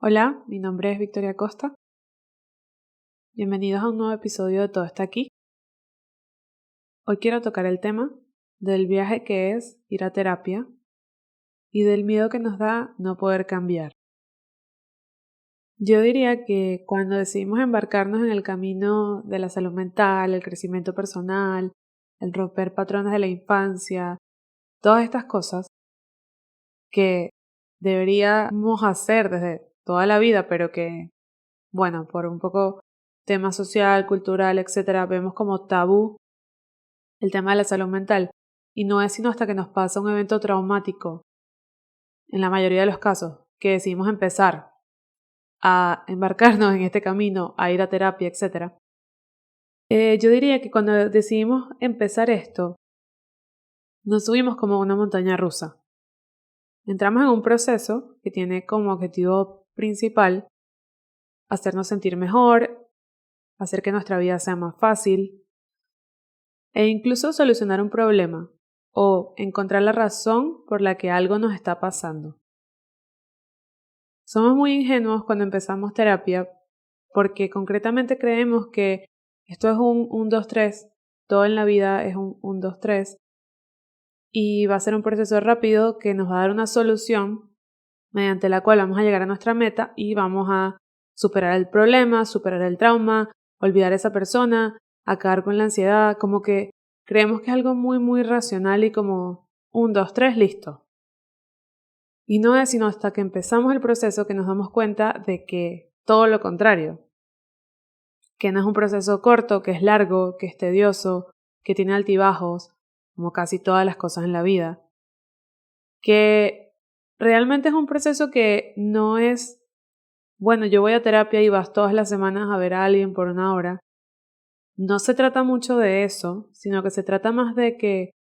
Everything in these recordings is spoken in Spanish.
Hola, mi nombre es Victoria Costa. Bienvenidos a un nuevo episodio de Todo está aquí. Hoy quiero tocar el tema del viaje que es ir a terapia y del miedo que nos da no poder cambiar. Yo diría que cuando decidimos embarcarnos en el camino de la salud mental, el crecimiento personal, el romper patrones de la infancia, todas estas cosas que deberíamos hacer desde toda la vida, pero que, bueno, por un poco tema social, cultural, etcétera, vemos como tabú el tema de la salud mental. Y no es sino hasta que nos pasa un evento traumático, en la mayoría de los casos, que decidimos empezar a embarcarnos en este camino, a ir a terapia, etcétera. Yo diría que cuando decidimos empezar esto, nos subimos como a una montaña rusa. Entramos en un proceso que tiene como objetivo principal hacernos sentir mejor, hacer que nuestra vida sea más fácil e incluso solucionar un problema o encontrar la razón por la que algo nos está pasando. Somos muy ingenuos cuando empezamos terapia porque concretamente creemos que esto es un 1, 2, 3, todo en la vida es un 1, 2, 3 y va a ser un proceso rápido que nos va a dar una solución mediante la cual vamos a llegar a nuestra meta y vamos a superar el problema, superar el trauma, olvidar a esa persona, acabar con la ansiedad, como que creemos que es algo muy, muy racional y como 1, 2, 3, listo. Y no es sino hasta que empezamos el proceso que nos damos cuenta de que todo lo contrario, que no es un proceso corto, que es largo, que es tedioso, que tiene altibajos, como casi todas las cosas en la vida, que realmente es un proceso que no es, bueno, yo voy a terapia y vas todas las semanas a ver a alguien por 1 hora. No se trata mucho de eso, sino que se trata más de que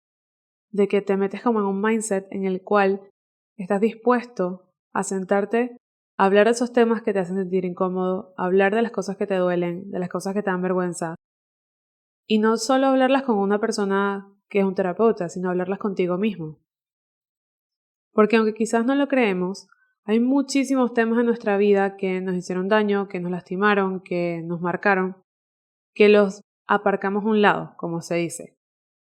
te metes como en un mindset en el cual estás dispuesto a sentarte a hablar de esos temas que te hacen sentir incómodo, a hablar de las cosas que te duelen, de las cosas que te dan vergüenza. Y no solo hablarlas con una persona que es un terapeuta, sino hablarlas contigo mismo. Porque aunque quizás no lo creemos, hay muchísimos temas en nuestra vida que nos hicieron daño, que nos lastimaron, que nos marcaron, que los aparcamos a un lado, como se dice.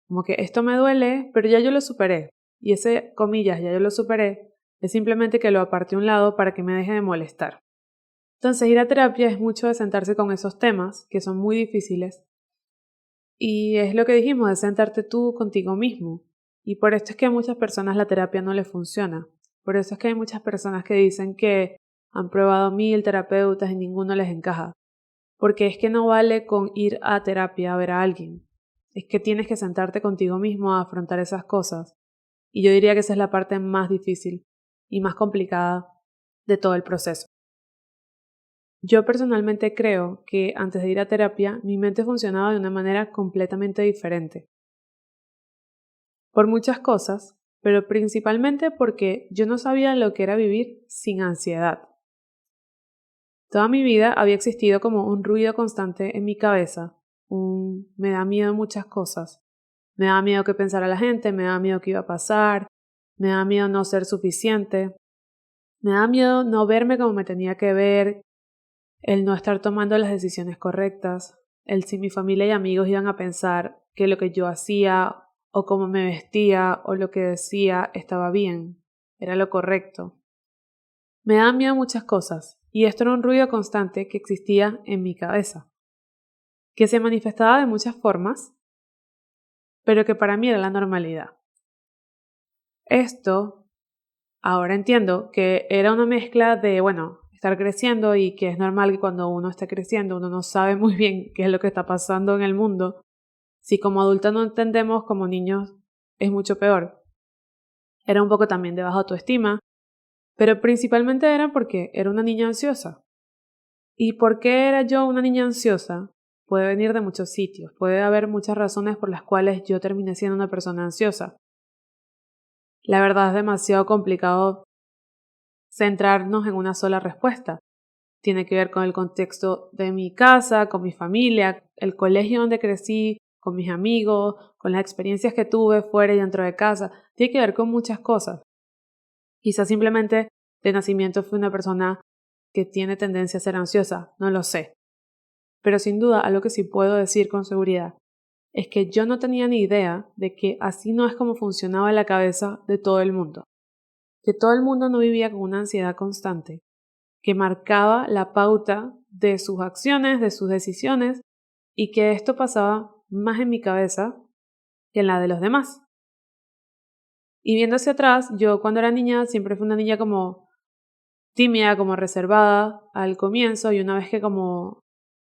Como que esto me duele, pero ya yo lo superé. Y ese, comillas, ya yo lo superé, es simplemente que lo aparté a un lado para que me deje de molestar. Entonces, ir a terapia es mucho de sentarse con esos temas, que son muy difíciles. Y es lo que dijimos, de sentarte tú contigo mismo. Y por esto es que a muchas personas la terapia no les funciona. Por eso es que hay muchas personas que dicen que han probado 1000 terapeutas y ninguno les encaja. Porque es que no vale con ir a terapia a ver a alguien. Es que tienes que sentarte contigo mismo a afrontar esas cosas. Y yo diría que esa es la parte más difícil y más complicada de todo el proceso. Yo personalmente creo que antes de ir a terapia mi mente funcionaba de una manera completamente diferente. Por muchas cosas, pero principalmente porque yo no sabía lo que era vivir sin ansiedad. Toda mi vida había existido como un ruido constante en mi cabeza, me da miedo muchas cosas. Me da miedo que pensara la gente, me da miedo que iba a pasar, me da miedo no ser suficiente, me da miedo no verme como me tenía que ver, el no estar tomando las decisiones correctas, el si mi familia y amigos iban a pensar que lo que yo hacía o cómo me vestía o lo que decía estaba bien, era lo correcto. Me daban miedo muchas cosas y esto era un ruido constante que existía en mi cabeza, que se manifestaba de muchas formas, pero que para mí era la normalidad. Esto, ahora entiendo que era una mezcla de, bueno, estar creciendo y que es normal que cuando uno está creciendo uno no sabe muy bien qué es lo que está pasando en el mundo. Si como adultos no entendemos, como niños es mucho peor. Era un poco también de baja autoestima, pero principalmente era porque era una niña ansiosa. ¿Y por qué era yo una niña ansiosa? Puede venir de muchos sitios, puede haber muchas razones por las cuales yo terminé siendo una persona ansiosa. La verdad es demasiado complicado centrarnos en una sola respuesta. Tiene que ver con el contexto de mi casa, con mi familia, el colegio donde crecí, con mis amigos, con las experiencias que tuve fuera y dentro de casa. Tiene que ver con muchas cosas. Quizás simplemente de nacimiento fui una persona que tiene tendencia a ser ansiosa, no lo sé. Pero sin duda, algo que sí puedo decir con seguridad es que yo no tenía ni idea de que así no es como funcionaba la cabeza de todo el mundo, que todo el mundo no vivía con una ansiedad constante, que marcaba la pauta de sus acciones, de sus decisiones, y que esto pasaba más en mi cabeza que en la de los demás. Y viendo hacia atrás, yo cuando era niña siempre fui una niña como tímida, como reservada al comienzo, y una vez que como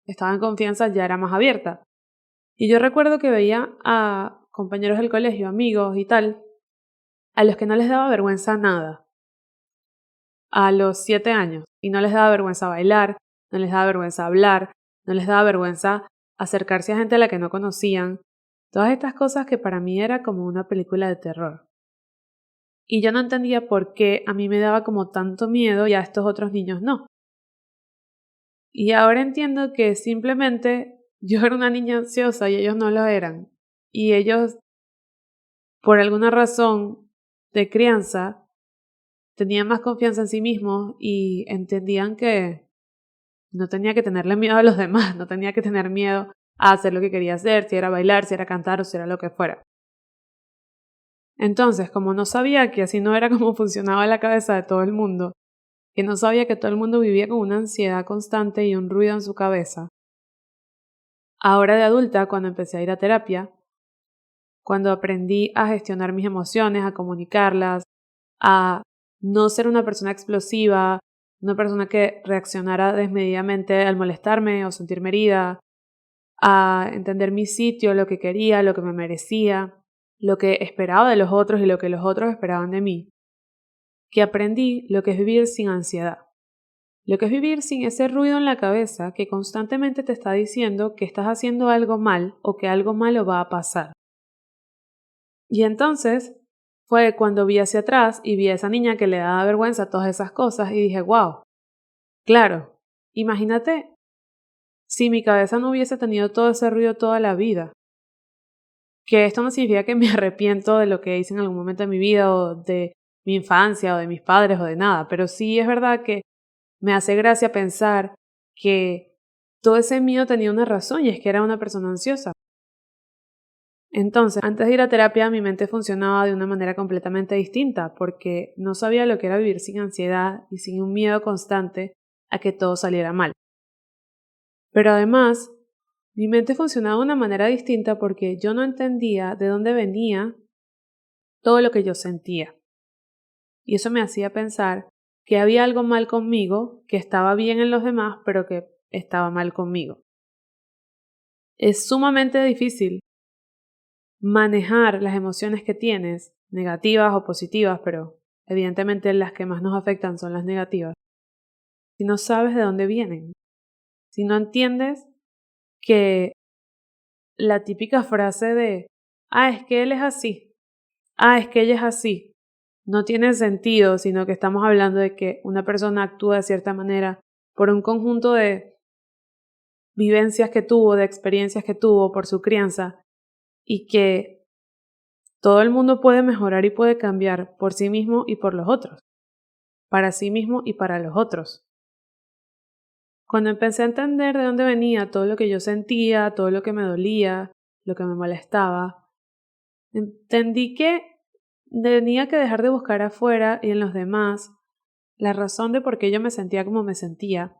estaba en confianza ya era más abierta. Y yo recuerdo que veía a compañeros del colegio, amigos y tal, a los que no les daba vergüenza nada a los 7 años, y no les daba vergüenza bailar, no les daba vergüenza hablar, no les daba vergüenza acercarse a gente a la que no conocían, todas estas cosas que para mí era como una película de terror. Y yo no entendía por qué a mí me daba como tanto miedo y a estos otros niños no. Y ahora entiendo que simplemente yo era una niña ansiosa y ellos no lo eran. Y ellos, por alguna razón de crianza, tenían más confianza en sí mismos y entendían que no tenía que tenerle miedo a los demás, no tenía que tener miedo a hacer lo que quería hacer, si era bailar, si era cantar o si era lo que fuera. Entonces, como no sabía que así no era como funcionaba la cabeza de todo el mundo, que no sabía que todo el mundo vivía con una ansiedad constante y un ruido en su cabeza, ahora de adulta, cuando empecé a ir a terapia, cuando aprendí a gestionar mis emociones, a comunicarlas, a no ser una persona explosiva, una persona que reaccionara desmedidamente al molestarme o sentirme herida, a entender mi sitio, lo que quería, lo que me merecía, lo que esperaba de los otros y lo que los otros esperaban de mí, que aprendí lo que es vivir sin ansiedad, lo que es vivir sin ese ruido en la cabeza que constantemente te está diciendo que estás haciendo algo mal o que algo malo va a pasar. Y entonces fue cuando vi hacia atrás y vi a esa niña que le daba vergüenza todas esas cosas y dije, wow, claro, imagínate si mi cabeza no hubiese tenido todo ese ruido toda la vida. Que esto no significa que me arrepiento de lo que hice en algún momento de mi vida o de mi infancia o de mis padres o de nada, pero sí es verdad que me hace gracia pensar que todo ese miedo tenía una razón y es que era una persona ansiosa. Entonces, antes de ir a terapia, mi mente funcionaba de una manera completamente distinta porque no sabía lo que era vivir sin ansiedad y sin un miedo constante a que todo saliera mal. Pero además, mi mente funcionaba de una manera distinta porque yo no entendía de dónde venía todo lo que yo sentía. Y eso me hacía pensar que había algo mal conmigo, que estaba bien en los demás, pero que estaba mal conmigo. Es sumamente difícil manejar las emociones que tienes, negativas o positivas, pero evidentemente las que más nos afectan son las negativas, si no sabes de dónde vienen, si no entiendes que la típica frase de, es que él es así, es que ella es así, no tiene sentido, sino que estamos hablando de que una persona actúa de cierta manera por un conjunto de vivencias que tuvo, de experiencias que tuvo por su crianza y que todo el mundo puede mejorar y puede cambiar por sí mismo y por los otros, para sí mismo y para los otros. Cuando empecé a entender de dónde venía todo lo que yo sentía, todo lo que me dolía, lo que me molestaba, entendí que tenía que dejar de buscar afuera y en los demás la razón de por qué yo me sentía como me sentía,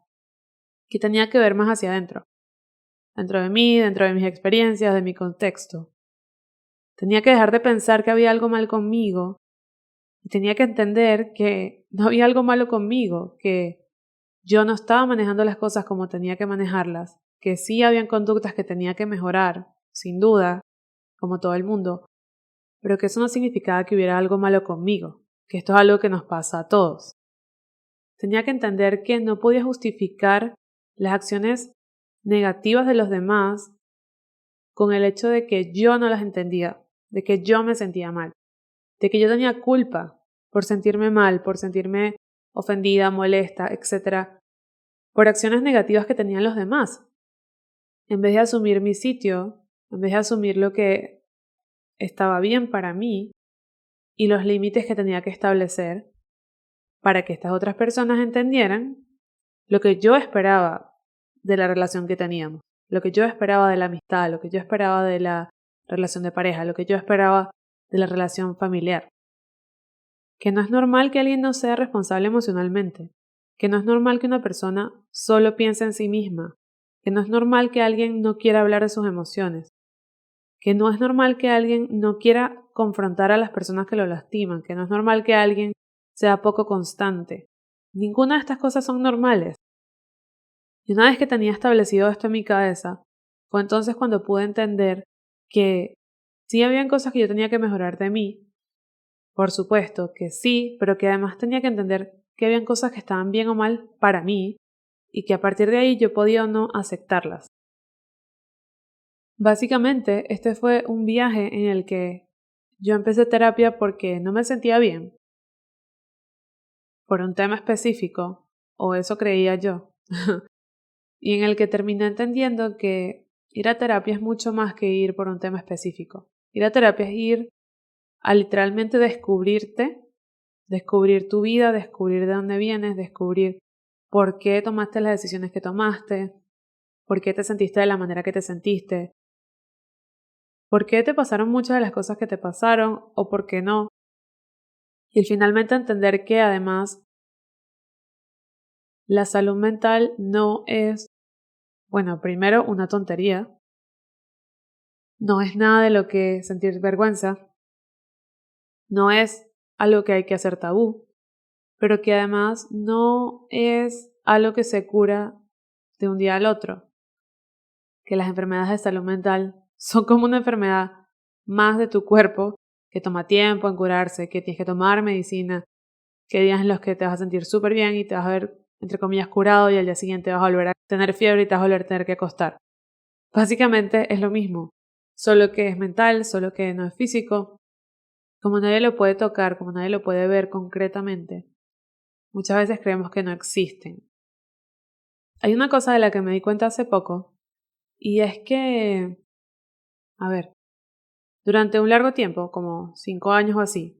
que tenía que ver más hacia adentro, dentro de mí, dentro de mis experiencias, de mi contexto. Tenía que dejar de pensar que había algo mal conmigo y tenía que entender que no había algo malo conmigo, que yo no estaba manejando las cosas como tenía que manejarlas, que sí habían conductas que tenía que mejorar, sin duda, como todo el mundo, pero que eso no significaba que hubiera algo malo conmigo, que esto es algo que nos pasa a todos. Tenía que entender que no podía justificar las acciones negativas de los demás con el hecho de que yo no las entendía, de que yo me sentía mal, de que yo tenía culpa por sentirme mal, por sentirme ofendida, molesta, etcétera, por acciones negativas que tenían los demás. En vez de asumir mi sitio, en vez de asumir lo que estaba bien para mí y los límites que tenía que establecer para que estas otras personas entendieran lo que yo esperaba de la relación que teníamos, lo que yo esperaba de la amistad, lo que yo esperaba de la relación de pareja, lo que yo esperaba de la relación familiar. Que no es normal que alguien no sea responsable emocionalmente, que no es normal que una persona solo piense en sí misma, que no es normal que alguien no quiera hablar de sus emociones, que no es normal que alguien no quiera confrontar a las personas que lo lastiman, que no es normal que alguien sea poco constante. Ninguna de estas cosas son normales. Y una vez que tenía establecido esto en mi cabeza, fue entonces cuando pude entender que sí habían cosas que yo tenía que mejorar de mí, por supuesto que sí, pero que además tenía que entender que habían cosas que estaban bien o mal para mí y que a partir de ahí yo podía o no aceptarlas. Básicamente, este fue un viaje en el que yo empecé terapia porque no me sentía bien por un tema específico, o eso creía yo, y en el que terminé entendiendo que ir a terapia es mucho más que ir por un tema específico. Ir a terapia es ir a literalmente descubrirte, descubrir tu vida, descubrir de dónde vienes, descubrir por qué tomaste las decisiones que tomaste, por qué te sentiste de la manera que te sentiste, por qué te pasaron muchas de las cosas que te pasaron o por qué no. Y finalmente entender que además la salud mental no es, bueno, primero una tontería, no es nada de lo que sentir vergüenza, no es algo que hay que hacer tabú, pero que además no es algo que se cura de un día al otro, que las enfermedades de salud mental son como una enfermedad más de tu cuerpo que toma tiempo en curarse, que tienes que tomar medicina, que hay días en los que te vas a sentir súper bien y te vas a ver, entre comillas, curado y al día siguiente vas a volver a tener fiebre y te vas a volver a tener que acostar. Básicamente es lo mismo, solo que es mental, solo que no es físico. Como nadie lo puede tocar, como nadie lo puede ver concretamente, muchas veces creemos que no existen. Hay una cosa de la que me di cuenta hace poco, y es que, a ver, durante un largo tiempo, como 5 años o así,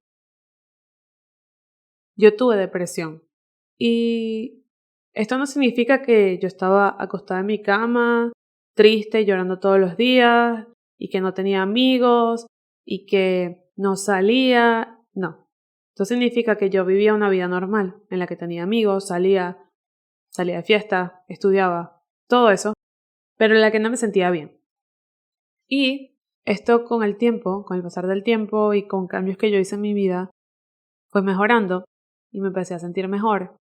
yo tuve depresión. Y esto no significa que yo estaba acostada en mi cama, triste, llorando todos los días, y que no tenía amigos, y que no salía. No. Esto significa que yo vivía una vida normal, en la que tenía amigos, salía de fiesta, estudiaba, todo eso, pero en la que no me sentía bien. Y esto con el tiempo, con el pasar del tiempo y con cambios que yo hice en mi vida, fue mejorando y me empecé a sentir mejor.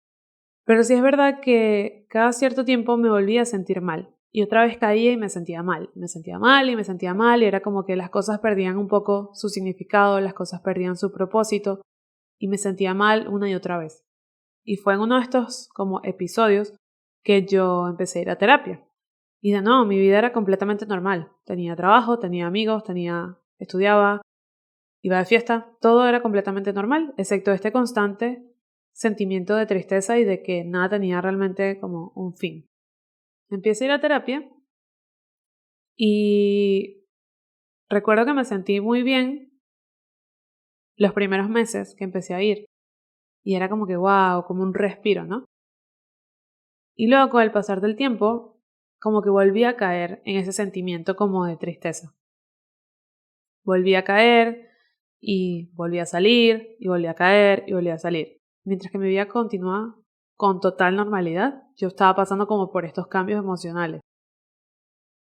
Pero sí es verdad que cada cierto tiempo me volvía a sentir mal. Y otra vez caía y me sentía mal. Me sentía mal y me sentía mal y era como que las cosas perdían un poco su significado, las cosas perdían su propósito y me sentía mal una y otra vez. Y fue en uno de estos como episodios que yo empecé a ir a terapia. Y de nuevo, mi vida era completamente normal. Tenía trabajo, tenía amigos, estudiaba, iba de fiesta, todo era completamente normal, excepto este constante sentimiento de tristeza y de que nada tenía realmente como un fin. Empecé a ir a terapia y recuerdo que me sentí muy bien los primeros meses que empecé a ir y era como que wow, como un respiro, ¿no? Y luego con el pasar del tiempo, como que volví a caer en ese sentimiento como de tristeza. Volví a caer y volví a salir y volví a caer y volví a salir. Mientras que mi vida continuaba con total normalidad, yo estaba pasando como por estos cambios emocionales.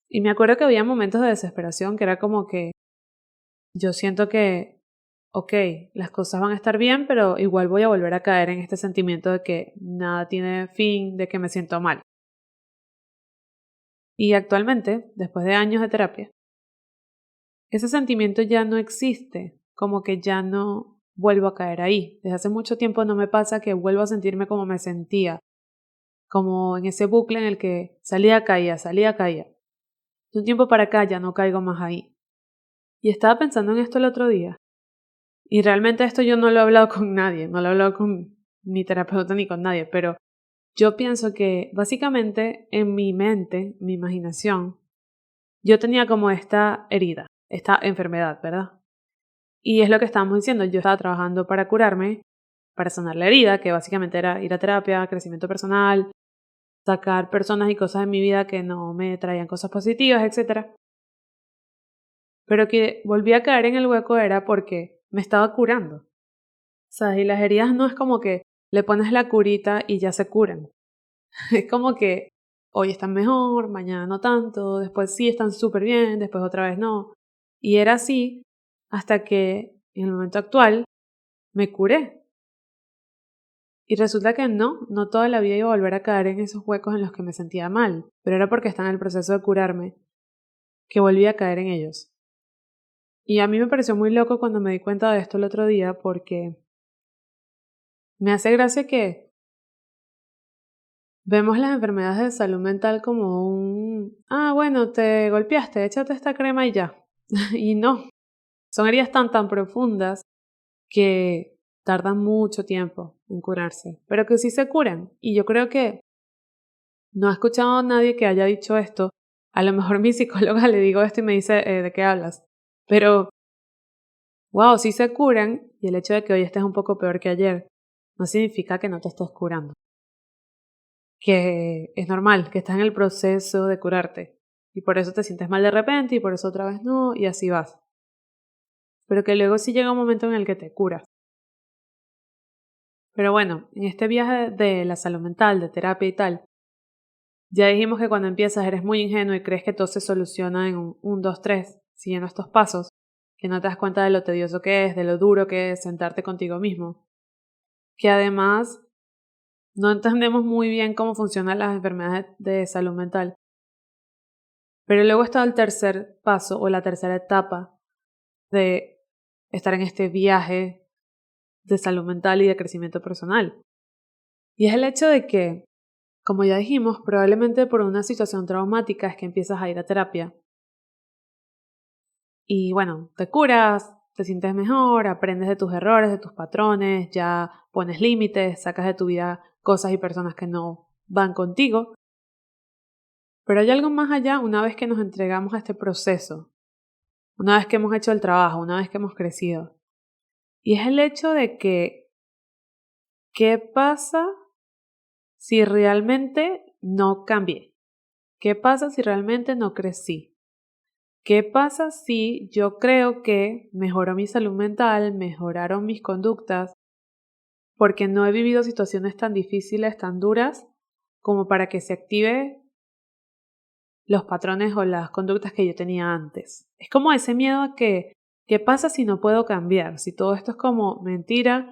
Y me acuerdo que había momentos de desesperación que era como que yo siento que, ok, las cosas van a estar bien, pero igual voy a volver a caer en este sentimiento de que nada tiene fin, de que me siento mal. Y actualmente, después de años de terapia, ese sentimiento ya no existe, como que ya no vuelvo a caer ahí. Desde hace mucho tiempo no me pasa que vuelvo a sentirme como me sentía, como en ese bucle en el que salía, caía, salía, caía. De un tiempo para acá ya no caigo más ahí. Y estaba pensando en esto el otro día. Y realmente esto yo no lo he hablado con nadie, no lo he hablado con mi terapeuta ni con nadie, pero yo pienso que básicamente en mi mente, mi imaginación, yo tenía como esta herida, esta enfermedad, ¿verdad? Y es lo que estábamos diciendo, yo estaba trabajando para curarme, para sanar la herida, que básicamente era ir a terapia, crecimiento personal, sacar personas y cosas de mi vida que no me traían cosas positivas, etc. Pero que volví a caer en el hueco era porque me estaba curando. ¿Sabes? Y las heridas no es como que le pones la curita y ya se curan. Es como que hoy están mejor, mañana no tanto, después sí están súper bien, después otra vez no. Y era así hasta que en el momento actual me curé. Y resulta que no toda la vida iba a volver a caer en esos huecos en los que me sentía mal, pero era porque estaba en el proceso de curarme que volví a caer en ellos. Y a mí me pareció muy loco cuando me di cuenta de esto el otro día porque me hace gracia que vemos las enfermedades de salud mental como bueno, te golpeaste, échate esta crema y ya. Y no, son heridas tan profundas que tardan mucho tiempo en curarse, pero que sí se curan. Y yo creo que no he escuchado a nadie que haya dicho esto. A lo mejor mi psicóloga le digo esto y me dice, ¿de qué hablas? Pero, wow, sí se curan y el hecho de que hoy estés un poco peor que ayer no significa que no te estés curando. Que es normal, que estás en el proceso de curarte. Y por eso te sientes mal de repente y por eso otra vez no, y así vas. Pero que luego sí llega un momento en el que te curas. Pero bueno, en este viaje de la salud mental, de terapia y tal, ya dijimos que cuando empiezas eres muy ingenuo y crees que todo se soluciona en un 2 3 siguiendo estos pasos, que no te das cuenta de lo tedioso que es, de lo duro que es sentarte contigo mismo. Que además no entendemos muy bien cómo funcionan las enfermedades de salud mental. Pero luego está el tercer paso o la tercera etapa de estar en este viaje de salud mental y de crecimiento personal. Y es el hecho de que, como ya dijimos, probablemente por una situación traumática es que empiezas a ir a terapia. Y bueno, te curas, te sientes mejor, aprendes de tus errores, de tus patrones, ya pones límites, sacas de tu vida cosas y personas que no van contigo. Pero hay algo más allá una vez que nos entregamos a este proceso, una vez que hemos hecho el trabajo, una vez que hemos crecido. Y es el hecho de que, ¿qué pasa si realmente no cambié? ¿Qué pasa si realmente no crecí? ¿Qué pasa si yo creo que mejoró mi salud mental, mejoraron mis conductas, porque no he vivido situaciones tan difíciles, tan duras, como para que se active los patrones o las conductas que yo tenía antes? Es como ese miedo a que, ¿qué pasa si no puedo cambiar? Si todo esto es como mentira,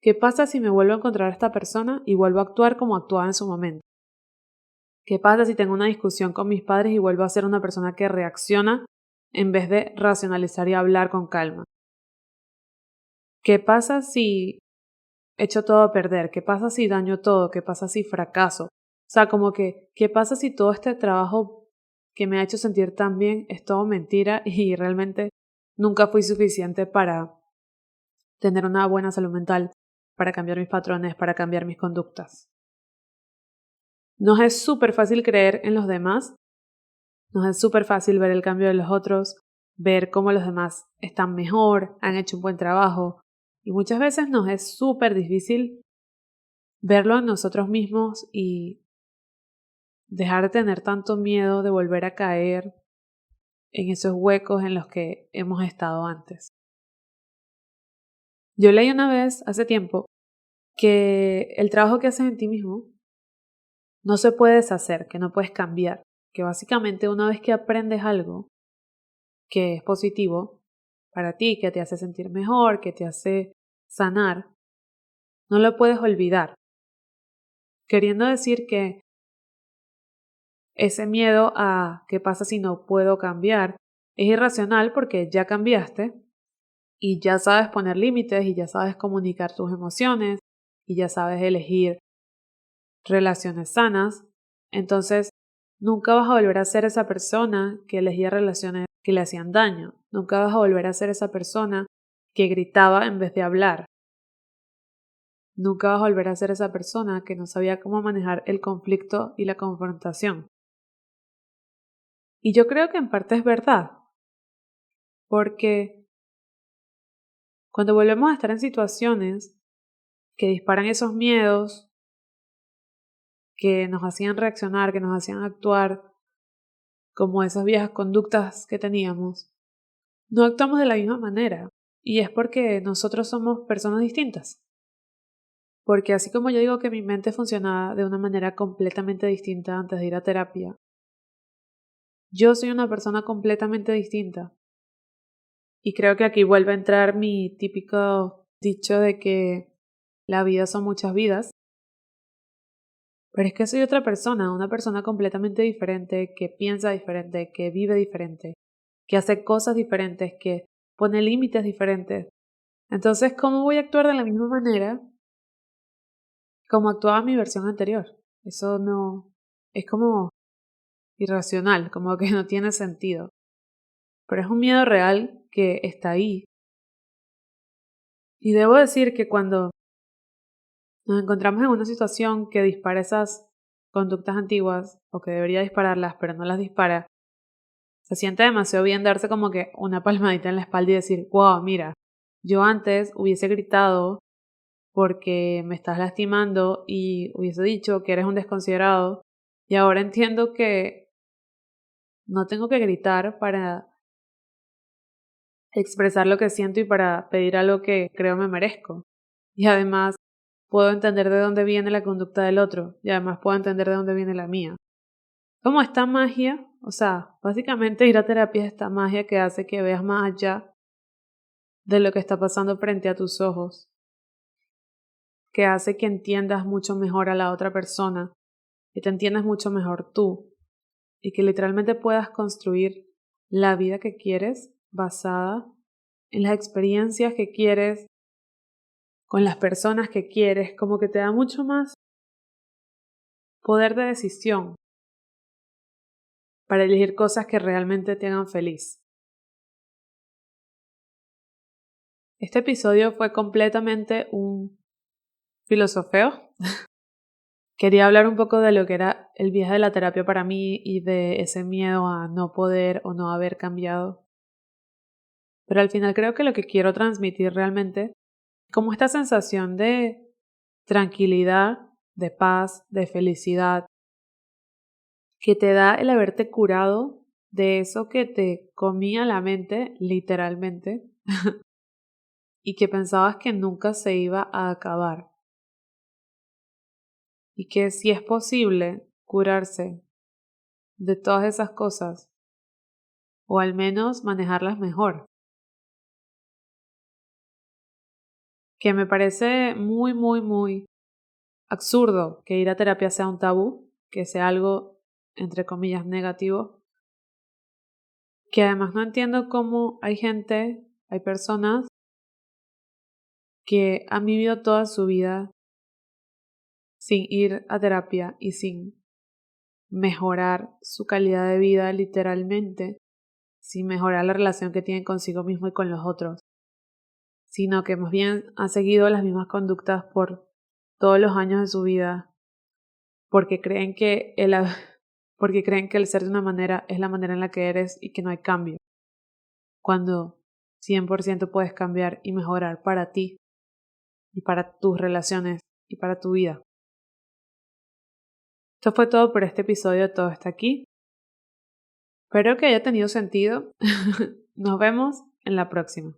¿qué pasa si me vuelvo a encontrar a esta persona y vuelvo a actuar como actuaba en su momento? ¿Qué pasa si tengo una discusión con mis padres y vuelvo a ser una persona que reacciona en vez de racionalizar y hablar con calma? ¿Qué pasa si echo todo a perder? ¿Qué pasa si daño todo? ¿Qué pasa si fracaso? O sea, como que, ¿qué pasa si todo este trabajo que me ha hecho sentir tan bien es todo mentira y realmente nunca fui suficiente para tener una buena salud mental, para cambiar mis patrones, para cambiar mis conductas? Nos es súper fácil creer en los demás, nos es súper fácil ver el cambio de los otros, ver cómo los demás están mejor, han hecho un buen trabajo, y muchas veces nos es súper difícil verlo en nosotros mismos y dejar de tener tanto miedo de volver a caer en esos huecos en los que hemos estado antes. Yo leí una vez, hace tiempo, que el trabajo que haces en ti mismo no se puede deshacer, que no puedes cambiar, que básicamente una vez que aprendes algo que es positivo para ti, que te hace sentir mejor, que te hace sanar, no lo puedes olvidar. Queriendo decir que ese miedo a qué pasa si no puedo cambiar es irracional porque ya cambiaste y ya sabes poner límites y ya sabes comunicar tus emociones y ya sabes elegir relaciones sanas. Entonces, nunca vas a volver a ser esa persona que elegía relaciones que le hacían daño. Nunca vas a volver a ser esa persona que gritaba en vez de hablar. Nunca vas a volver a ser esa persona que no sabía cómo manejar el conflicto y la confrontación. Y yo creo que en parte es verdad, porque cuando volvemos a estar en situaciones que disparan esos miedos, que nos hacían reaccionar, que nos hacían actuar como esas viejas conductas que teníamos, no actuamos de la misma manera. Y es porque nosotros somos personas distintas. Porque así como yo digo que mi mente funcionaba de una manera completamente distinta antes de ir a terapia, yo soy una persona completamente distinta. Y creo que aquí vuelve a entrar mi típico dicho de que la vida son muchas vidas. Pero es que soy otra persona, una persona completamente diferente, que piensa diferente, que vive diferente, que hace cosas diferentes, que pone límites diferentes. Entonces, ¿cómo voy a actuar de la misma manera como actuaba mi versión anterior? Eso no es como irracional, como que no tiene sentido. Pero es un miedo real que está ahí. Y debo decir que cuando nos encontramos en una situación que dispara esas conductas antiguas, o que debería dispararlas, pero no las dispara, se siente demasiado bien darse como que una palmadita en la espalda y decir, wow, mira, yo antes hubiese gritado porque me estás lastimando y hubiese dicho que eres un desconsiderado y ahora entiendo que no tengo que gritar para expresar lo que siento y para pedir algo que creo me merezco. Y además puedo entender de dónde viene la conducta del otro y además puedo entender de dónde viene la mía. Como esta magia, o sea, básicamente ir a terapia es esta magia que hace que veas más allá de lo que está pasando frente a tus ojos, que hace que entiendas mucho mejor a la otra persona, que te entiendas mucho mejor tú y que literalmente puedas construir la vida que quieres basada en las experiencias que quieres, con las personas que quieres, como que te da mucho más poder de decisión para elegir cosas que realmente te hagan feliz. Este episodio fue completamente un filosofeo. Quería hablar un poco de lo que era el viaje de la terapia para mí y de ese miedo a no poder o no haber cambiado. Pero al final creo que lo que quiero transmitir realmente es como esta sensación de tranquilidad, de paz, de felicidad, que te da el haberte curado de eso que te comía la mente, literalmente, y que pensabas que nunca se iba a acabar. Y que si es posible curarse de todas esas cosas, o al menos manejarlas mejor. Que me parece muy, muy, muy absurdo que ir a terapia sea un tabú, que sea algo, entre comillas, negativo. Que además no entiendo cómo hay gente, hay personas que han vivido toda su vida sin ir a terapia y sin mejorar su calidad de vida literalmente, sin mejorar la relación que tienen consigo mismo y con los otros, sino que más bien han seguido las mismas conductas por todos los años de su vida, porque creen que porque creen que el ser de una manera es la manera en la que eres y que no hay cambio, cuando 100% puedes cambiar y mejorar para ti y para tus relaciones y para tu vida. Esto fue todo por este episodio, todo está aquí. Espero que haya tenido sentido. Nos vemos en la próxima.